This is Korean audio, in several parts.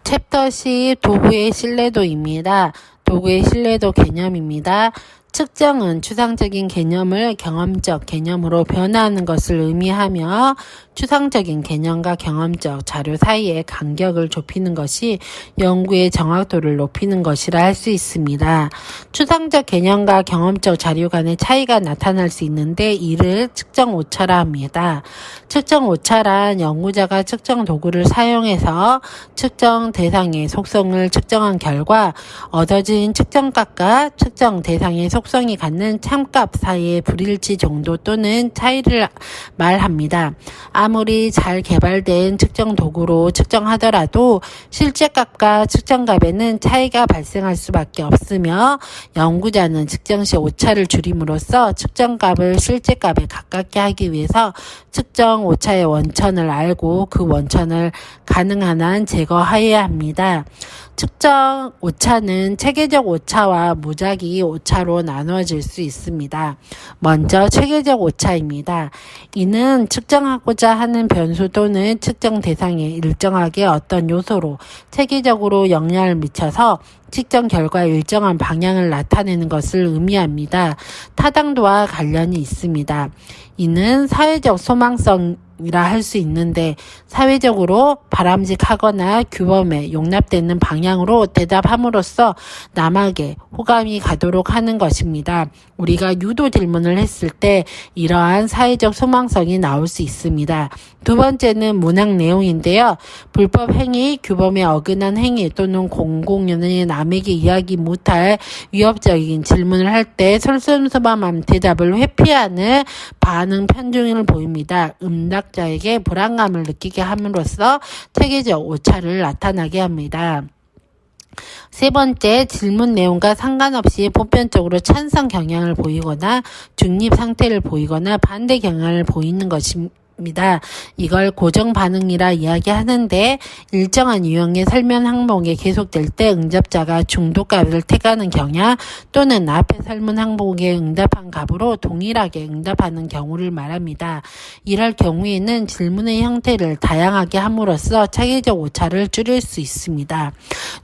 챕터 10 도구의 신뢰도입니다. 도구의 신뢰도 개념입니다. 측정은 추상적인 개념을 경험적 개념으로 변화하는 것을 의미하며 추상적인 개념과 경험적 자료 사이의 간격을 좁히는 것이 연구의 정확도를 높이는 것이라 할 수 있습니다. 추상적 개념과 경험적 자료 간의 차이가 나타날 수 있는데 이를 측정 오차라 합니다. 측정 오차란 연구자가 측정 도구를 사용해서 측정 대상의 속성을 측정한 결과 얻어진 측정값과 측정 대상의 속성이 갖는 참값 사이의 불일치 정도 또는 차이를 말합니다. 아무리 잘 개발된 측정 도구로 측정하더라도 실제 값과 측정값에는 차이가 발생할 수밖에 없으며 연구자는 측정 시 오차를 줄임으로써 측정값을 실제 값에 가깝게 하기 위해서 측정 오차의 원천을 알고 그 원천을 가능한 한 제거해야 합니다. 측정 오차는 체계적 오차와 무작위 오차로 나누어질 수 있습니다. 먼저 체계적 오차입니다. 이는 측정하고자 하는 변수 또는 측정 대상에 일정하게 어떤 요소로 체계적으로 영향을 미쳐서 측정 결과의 일정한 방향을 나타내는 것을 의미합니다. 타당도와 관련이 있습니다. 이는 사회적 소망성이라 할 수 있는데 사회적으로 바람직하거나 규범에 용납되는 방향으로 대답함으로써 남에게 호감이 가도록 하는 것입니다. 우리가 유도 질문을 했을 때 이러한 사회적 소망성이 나올 수 있습니다. 두 번째는 문학 내용인데요. 불법 행위, 규범에 어긋난 행위 또는 공공연히 남에게 이야기 못할 위협적인 질문을 할 때 솔선수범한 대답을 회피하는 반응 편중을 보입니다. 응답자에게 불안감을 느끼게 함으로써 체계적 오차를 나타나게 합니다. 세 번째, 질문 내용과 상관없이 보편적으로 찬성 경향을 보이거나 중립 상태를 보이거나 반대 경향을 보이는 것입니다. 이걸 고정 반응이라 이야기하는데 일정한 유형의 설명 항목이 계속될 때 응답자가 중도값을 택하는 경향 또는 앞에 설문 항목에 응답한 값으로 동일하게 응답하는 경우를 말합니다. 이럴 경우에는 질문의 형태를 다양하게 함으로써 체계적 오차를 줄일 수 있습니다.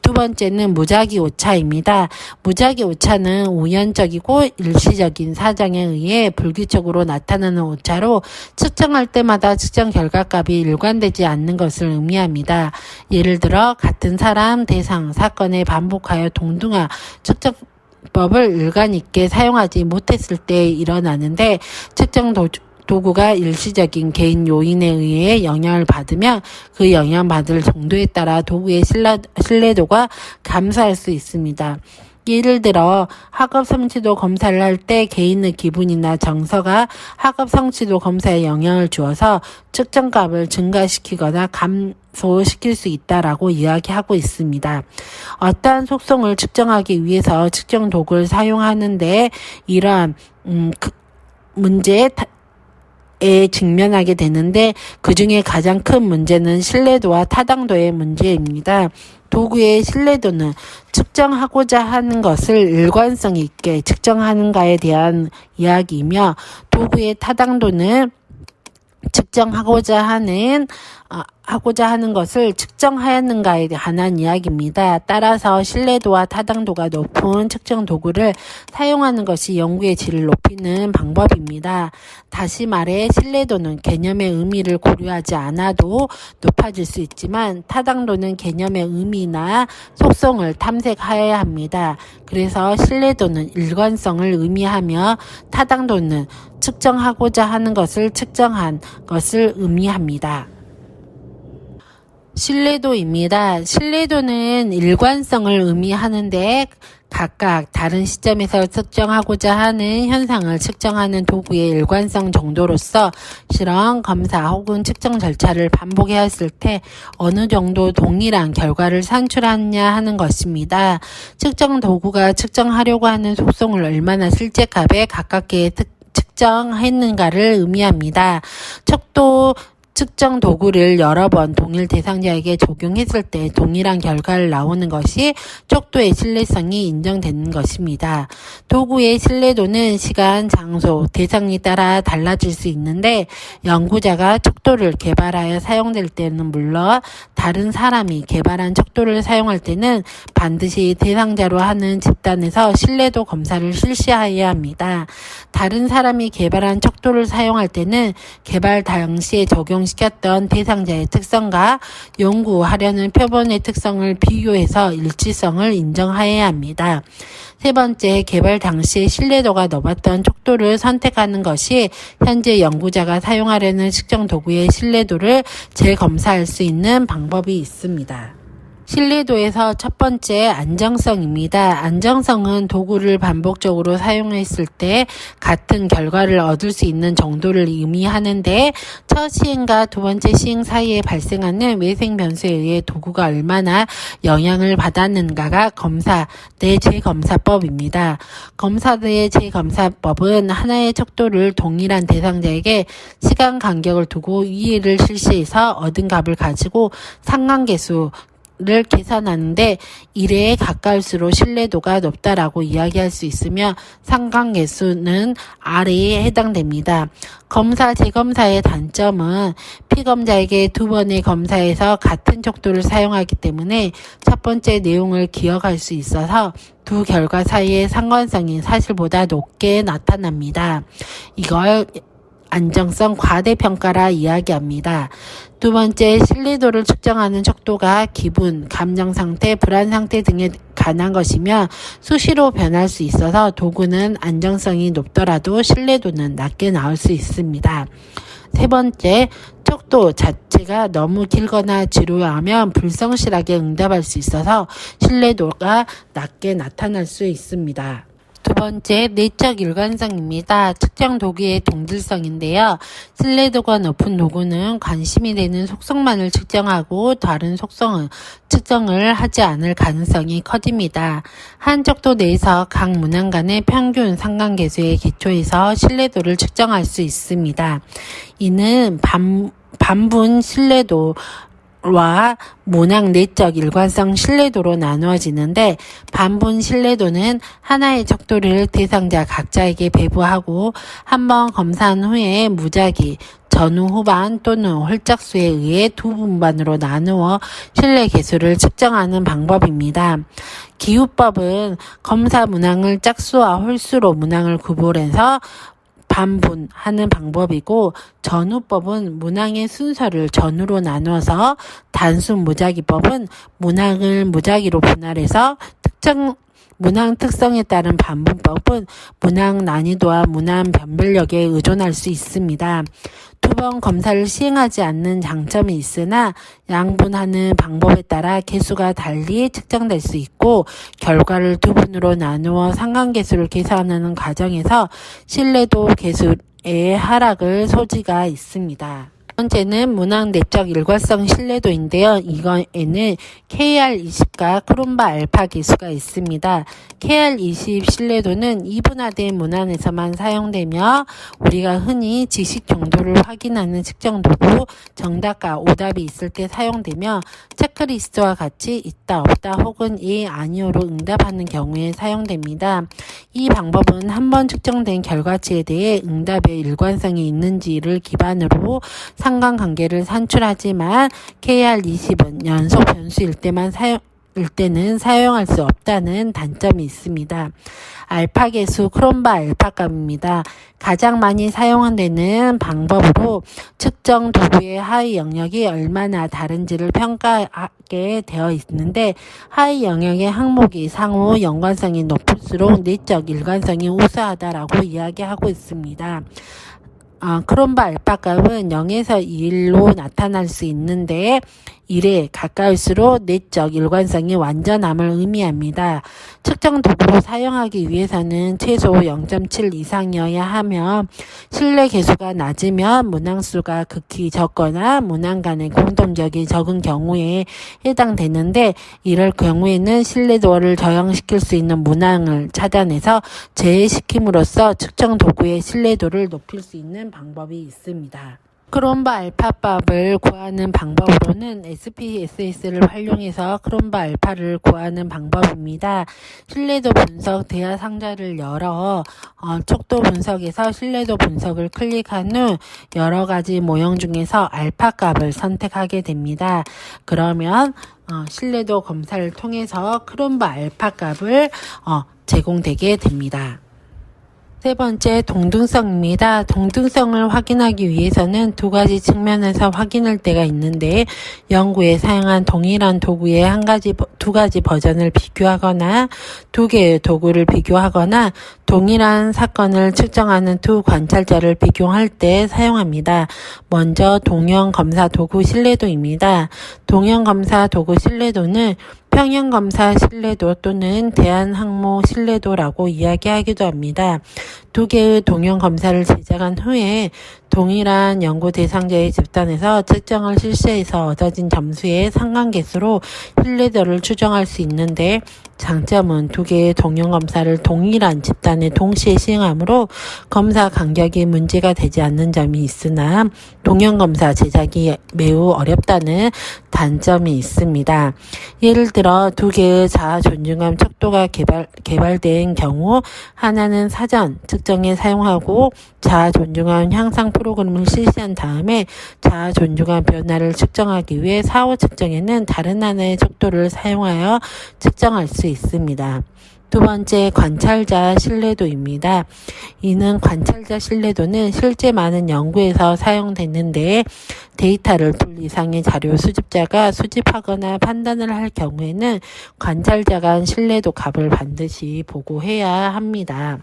두 번째는 무작위 오차입니다. 무작위 오차는 우연적이고 일시적인 사정에 의해 불규칙적으로 나타나는 오차로 측정할 때마다 측정 결과값이 일관되지 않는 것을 의미합니다. 예를 들어 같은 사람, 대상, 사건에 반복하여 동등한 측정법을 일관 있게 사용하지 못했을 때 일어나는데 측정 도구가 일시적인 개인 요인에 의해 영향을 받으면 그 영향받을 정도에 따라 도구의 신뢰도가 감소할 수 있습니다. 예를 들어 학업 성취도 검사를 할 때 개인의 기분이나 정서가 학업 성취도 검사에 영향을 주어서 측정값을 증가시키거나 감소시킬 수 있다라고 이야기하고 있습니다. 어떠한 속성을 측정하기 위해서 측정 도구를 사용하는데 이러한 문제에 직면하게 되는데 그 중에 가장 큰 문제는 신뢰도와 타당도의 문제입니다. 도구의 신뢰도는 측정하고자 하는 것을 일관성 있게 측정하는가에 대한 이야기이며 도구의 타당도는 측정하고자 하는 것을 측정하였는가에 관한 이야기입니다. 따라서 신뢰도와 타당도가 높은 측정 도구를 사용하는 것이 연구의 질을 높이는 방법입니다. 다시 말해 신뢰도는 개념의 의미를 고려하지 않아도 높아질 수 있지만 타당도는 개념의 의미나 속성을 탐색하여야 합니다. 그래서 신뢰도는 일관성을 의미하며 타당도는 측정하고자 하는 것을 측정한 것을 의미합니다. 신뢰도입니다. 신뢰도는 일관성을 의미하는데 각각 다른 시점에서 측정하고자 하는 현상을 측정하는 도구의 일관성 정도로서 실험, 검사 혹은 측정 절차를 반복하였을 때 어느 정도 동일한 결과를 산출하느냐 하는 것입니다. 측정 도구가 측정하려고 하는 속성을 얼마나 실제 값에 가깝게 측정했는가를 의미합니다. 척도 측정 도구를 여러 번 동일 대상자에게 적용했을 때 동일한 결과를 나오는 것이 척도의 신뢰성이 인정되는 것입니다. 도구의 신뢰도는 시간, 장소, 대상에 따라 달라질 수 있는데 연구자가 척도를 개발하여 사용될 때는 물론 다른 사람이 개발한 척도를 사용할 때는 반드시 대상자로 하는 집단에서 신뢰도 검사를 실시해야 합니다. 다른 사람이 개발한 척도를 사용할 때는 개발 당시에 적용시켰던 대상자의 특성과 연구하려는 표본의 특성을 비교해서 일치성을 인정하여야 합니다. 세 번째, 개발 당시에 신뢰도가 높았던 척도를 선택하는 것이 현재 연구자가 사용하려는 측정 도구의 신뢰도를 재검사할 수 있는 방법이 있습니다. 신뢰도에서 첫 번째, 안정성입니다. 안정성은 도구를 반복적으로 사용했을 때 같은 결과를 얻을 수 있는 정도를 의미하는데 첫 시행과 두 번째 시행 사이에 발생하는 외생 변수에 의해 도구가 얼마나 영향을 받았는가가 검사 내 재검사법입니다. 검사 내 재검사법은 하나의 척도를 동일한 대상자에게 시간 간격을 두고 이해를 실시해서 얻은 값을 가지고 상관계수 를 계산하는데 1회에 가까울수록 신뢰도가 높다라고 이야기할 수 있으며 상관계수는 R에 해당됩니다. 검사, 재검사의 단점은 피검자에게 두 번의 검사에서 같은 척도를 사용하기 때문에 첫 번째 내용을 기억할 수 있어서 두 결과 사이의 상관성이 사실보다 높게 나타납니다. 이걸 안정성 과대평가라 이야기합니다. 두 번째, 신뢰도를 측정하는 척도가 기분, 감정상태, 불안상태 등에 관한 것이며 수시로 변할 수 있어서 도구는 안정성이 높더라도 신뢰도는 낮게 나올 수 있습니다. 세 번째, 척도 자체가 너무 길거나 지루하면 불성실하게 응답할 수 있어서 신뢰도가 낮게 나타날 수 있습니다. 두 번째, 내적 일관성입니다. 측정 도구의 동질성인데요. 신뢰도가 높은 도구는 관심이 되는 속성만을 측정하고 다른 속성은 측정을 하지 않을 가능성이 커집니다. 한 척도 내에서 각 문항 간의 평균 상관계수에 기초해서 신뢰도를 측정할 수 있습니다. 이는 반분 신뢰도 와 문항 내적 일관성 신뢰도로 나누어지는데 반분 신뢰도는 하나의 척도를 대상자 각자에게 배부하고 한번 검사한 후에 무작위, 전후 후반 또는 홀짝수에 의해 두 분반으로 나누어 신뢰 계수를 측정하는 방법입니다. 기후법은 검사 문항을 짝수와 홀수로 문항을 구분해서 반분하는 방법이고 전후법은 문항의 순서를 전후로 나누어서 단순 무작위법은 문항을 무작위로 분할해서 특정 문항 특성에 따른 반분법은 문항 난이도와 문항 변별력에 의존할 수 있습니다. 두 번 검사를 시행하지 않는 장점이 있으나 양분하는 방법에 따라 개수가 달리 측정될 수 있고 결과를 두 분으로 나누어 상관계수를 계산하는 과정에서 신뢰도 계수의 하락을 소지가 있습니다. 두 번째는 문항 내적 일관성 신뢰도인데요. 이거에는 KR20과 크롬바 알파 계수가 있습니다. KR20 신뢰도는 이분화된 문항에서만 사용되며 우리가 흔히 지식 정도를 확인하는 측정 도구 정답과 오답이 있을 때 사용되며 체크리스트와 같이 있다 없다 혹은 예 아니오로 응답하는 경우에 사용됩니다. 이 방법은 한 번 측정된 결과치에 대해 응답의 일관성이 있는지를 기반으로 상관관계를 산출하지만 KR20은 연속 변수일 때는 사용할 수 없다는 단점이 있습니다. 알파 계수 크롬바 알파 값입니다. 가장 많이 사용되는 방법으로 측정 도구의 하위 영역이 얼마나 다른지를 평가하게 되어 있는데 하위 영역의 항목이 상호 연관성이 높을수록 내적 일관성이 우수하다라고 이야기하고 있습니다. 크롬바 알파 값은 0에서 2로 나타날 수 있는데 1에 가까울수록 내적 일관성이 완전함을 의미합니다. 측정 도구로 사용하기 위해서는 최소 0.7 이상이어야 하며 신뢰 계수가 낮으면 문항수가 극히 적거나 문항 간의 공통적이 적은 경우에 해당되는데 이럴 경우에는 신뢰도를 저항시킬 수 있는 문항을 찾아내서 제외시킴으로써 측정 도구의 신뢰도를 높일 수 있는 방법이 있습니다. 크롬바 알파값을 구하는 방법으로는 SPSS를 활용해서 크롬바 알파를 구하는 방법입니다. 신뢰도 분석 대화 상자를 열어 척도 분석에서 신뢰도 분석을 클릭한 후 여러 가지 모형 중에서 알파 값을 선택하게 됩니다. 그러면 신뢰도 검사를 통해서 크롬바 알파 값을 제공되게 됩니다. 세 번째, 동등성입니다. 동등성을 확인하기 위해서는 두 가지 측면에서 확인할 때가 있는데, 연구에 사용한 동일한 도구의 두 가지 버전을 비교하거나, 두 개의 도구를 비교하거나, 동일한 사건을 측정하는 두 관찰자를 비교할 때 사용합니다. 먼저 동형 검사 도구 신뢰도입니다. 동형 검사 도구 신뢰도는 평형 검사 신뢰도 또는 대안항모 신뢰도라고 이야기하기도 합니다. 두 개의 동형 검사를 제작한 후에 동일한 연구 대상자의 집단에서 측정을 실시해서 얻어진 점수의 상관계수로 신뢰도를 추정할 수 있는데, 장점은 두 개의 동형 검사를 동일한 집단에 동시에 시행하므로 검사 간격이 문제가 되지 않는 점이 있으나 동형 검사 제작이 매우 어렵다는 단점이 있습니다. 예를 들어 두 개의 자아 존중감 척도가 개발된 경우 하나는 사전 측정에 사용하고 자아 존중감 향상 프로그램을 실시한 다음에 자아 존중감 변화를 측정하기 위해 사후 측정에는 다른 하나의 척도를 사용하여 측정할 수 있습니다. 두 번째, 관찰자 신뢰도입니다. 이는 관찰자 신뢰도는 실제 많은 연구에서 사용됐는데, 데이터를 둘 이상의 자료 수집자가 수집하거나 판단을 할 경우에는 관찰자 간 신뢰도 값을 반드시 보고해야 합니다.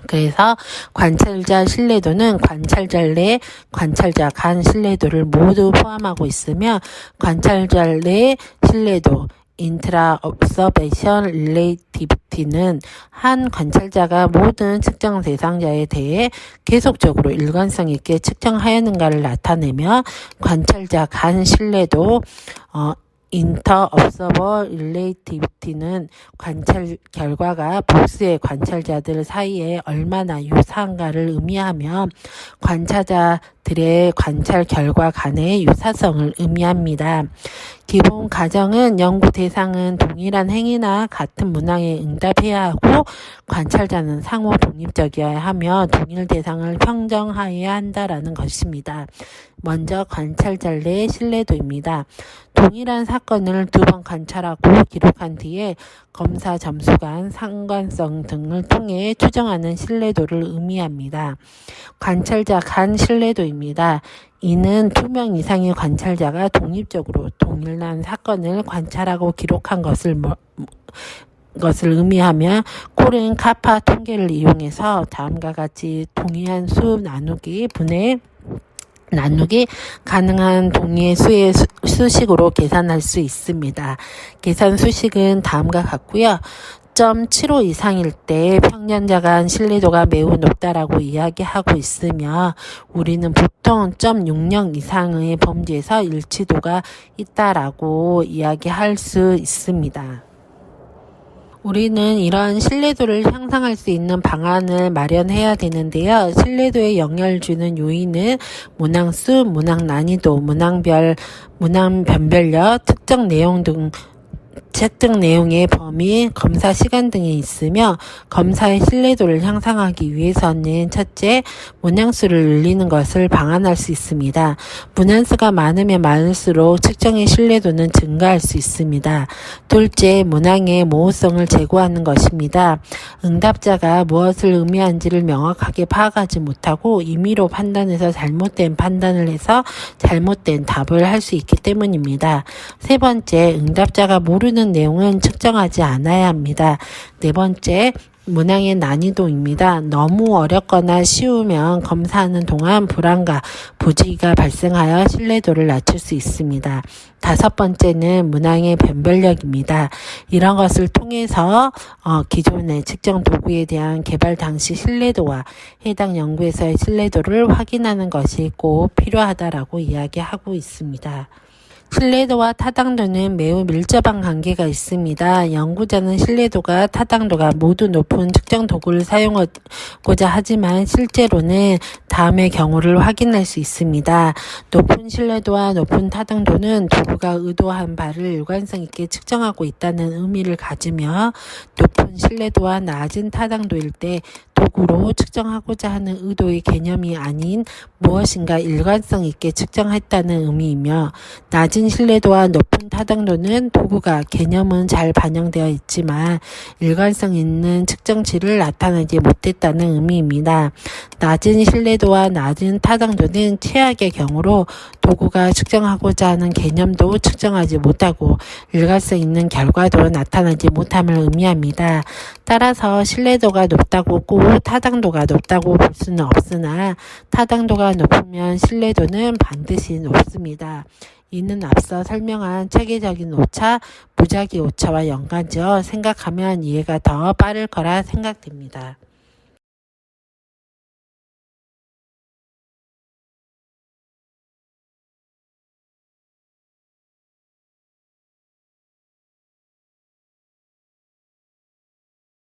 그래서 관찰자 신뢰도는 관찰자 내 관찰자 간 신뢰도를 모두 포함하고 있으며, 관찰자 내 신뢰도 인트라-옵서베이션 릴레이티비티는 한 관찰자가 모든 측정 대상자에 대해 계속적으로 일관성 있게 측정하였는가를 나타내며, 관찰자 간 신뢰도 인터-옵서버 릴레이티비티는 관찰 결과가 복수의 관찰자들 사이에 얼마나 유사한가를 의미하며, 관찰자들의 관찰 결과 간의 유사성을 의미합니다. 기본 가정은 연구 대상은 동일한 행위나 같은 문항에 응답해야 하고, 관찰자는 상호 독립적이어야 하며 동일 대상을 평정하여야 한다라는 것입니다. 먼저 관찰자 내 신뢰도입니다. 동일한 사건을 두 번 관찰하고 기록한 뒤에 검사 점수 간 상관성 등을 통해 추정하는 신뢰도를 의미합니다. 관찰자 간 신뢰도입니다. 이는 2명 이상의 관찰자가 독립적으로 동일한 사건을 관찰하고 기록한 것을 의미하며, 코렌 카파 통계를 이용해서 다음과 같이 동일한 수 나누기 가능한 동의의 수의 수식으로 계산할 수 있습니다. 계산 수식은 다음과 같고요. 0.75 이상일 때 평년자 간 신뢰도가 매우 높다라고 이야기하고 있으며, 우리는 보통 0.60 이상의 범주에서 일치도가 있다라고 이야기할 수 있습니다. 우리는 이런 신뢰도를 향상할 수 있는 방안을 마련해야 되는데요. 신뢰도에 영향을 주는 요인은 문항수, 문항 난이도, 문항별, 문항 변별력, 특정 내용 등 채택 내용의 범위, 검사 시간 등이 있으며, 검사의 신뢰도를 향상하기 위해서는 첫째, 문항수를 늘리는 것을 방안할 수 있습니다. 문항수가 많으면 많을수록 측정의 신뢰도는 증가할 수 있습니다. 둘째, 문항의 모호성을 제고하는 것입니다. 응답자가 무엇을 의미하는지를 명확하게 파악하지 못하고 임의로 판단해서 잘못된 판단을 해서 잘못된 답을 할 수 있기 때문입니다. 세 번째, 응답자가 모르는 내용은 측정하지 않아야 합니다. 네 번째, 문항의 난이도입니다. 너무 어렵거나 쉬우면 검사하는 동안 불안과 부주의가 발생하여 신뢰도를 낮출 수 있습니다. 다섯 번째는 문항의 변별력입니다. 이런 것을 통해서 기존의 측정 도구에 대한 개발 당시 신뢰도와 해당 연구에서의 신뢰도를 확인하는 것이 꼭 필요하다라고 이야기하고 있습니다. 신뢰도와 타당도는 매우 밀접한 관계가 있습니다. 연구자는 신뢰도가 타당도가 모두 높은 측정 도구를 사용하고자 하지만 실제로는 다음의 경우를 확인할 수 있습니다. 높은 신뢰도와 높은 타당도는 도구가 의도한 바를 일관성 있게 측정하고 있다는 의미를 가지며 높은 신뢰도와 낮은 타당도일 때 도구로 측정하고자 하는 의도의 개념이 아닌 무엇인가 일관성 있게 측정했다는 의미이며 낮은 신뢰도와 높은 타당도는 도구가 개념은 잘 반영되어 있지만 일관성 있는 측정치를 나타내지 못했다는 의미입니다. 낮은 신뢰도와 낮은 타당도는 최악의 경우로 도구가 측정하고자 하는 개념도 측정하지 못하고 일관성 있는 결과도 나타나지 못함을 의미합니다. 따라서 신뢰도가 높다고 꼭 타당도가 높다고 볼 수는 없으나 타당도가 높으면 신뢰도는 반드시 높습니다. 이는 앞서 설명한 체계적인 오차, 무작위 오차와 연관지어 생각하면 이해가 더 빠를 거라 생각됩니다.